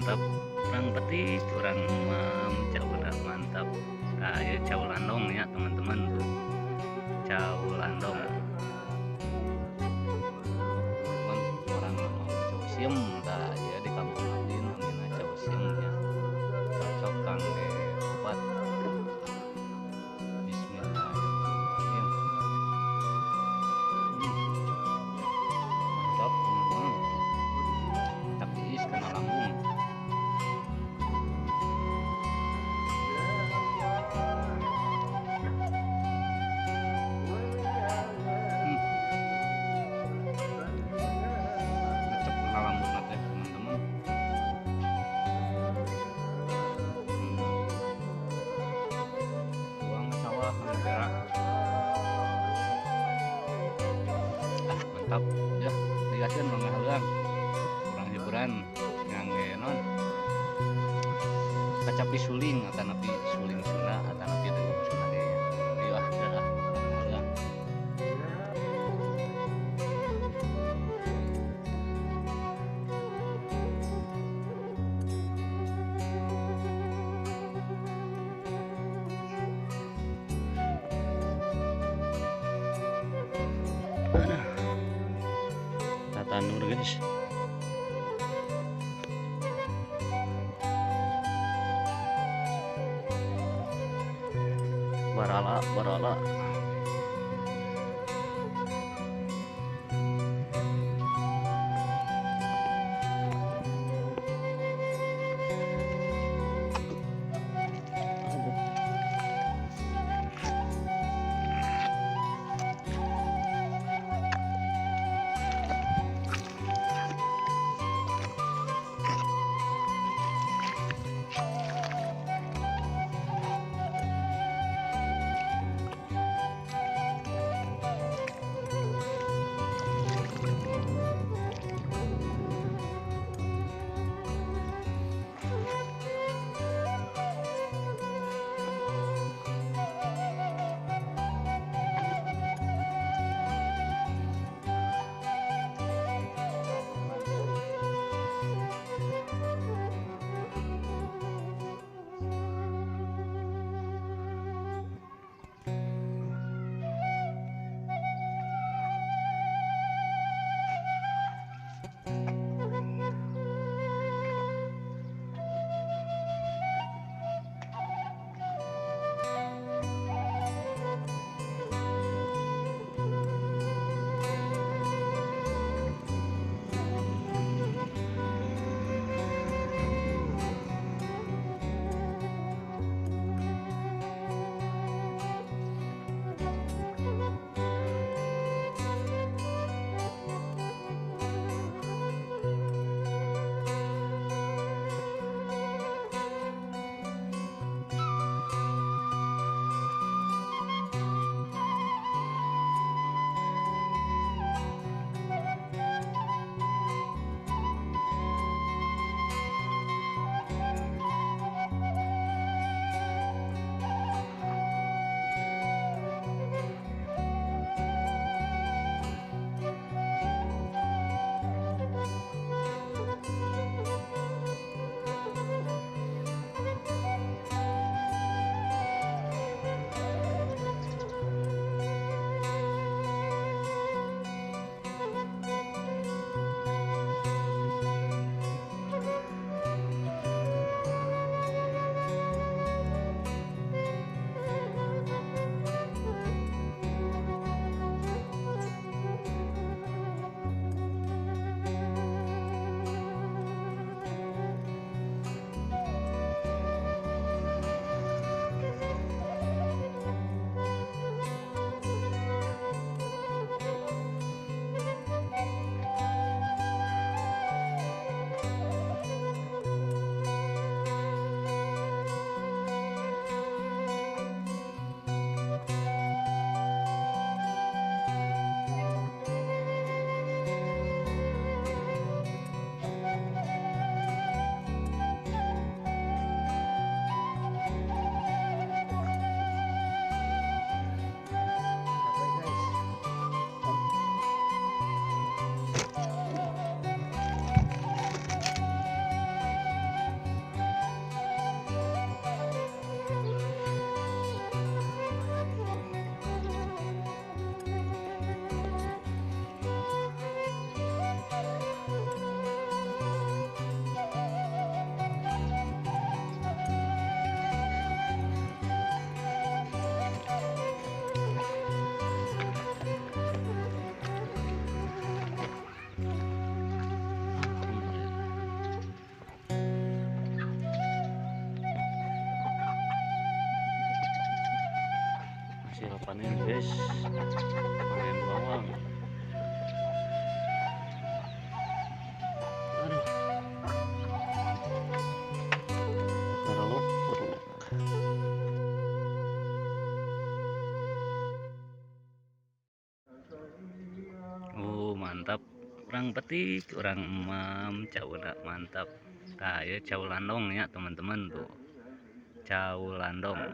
mantap kurang petik kurang caulah mantap. Nah ya cau landong ya teman-teman tuh cau landong teman orang mau cau siem tak ya di kampung abdi namanya cau siem ya cocok kangge obat. Bismillahirrahmanirrahim. Mantap teman-teman tak diis kena lambung. Ngecek kena lambung nanti teman-teman. Buang ke sawah negara. Mantap ya dikasih mangga halang kurang hiburan ngangge non kacapi suling atau napi suling Sunda atau napi dengkul Sunda deh iya dah halang. Tatanur guys. Barala. hasil panen guys, panen bawang. Aduh, beruk. Mantap, orang petik, orang emam, jauh mantap. Nah ya jauh landong ya teman-teman tuh, jauh landong.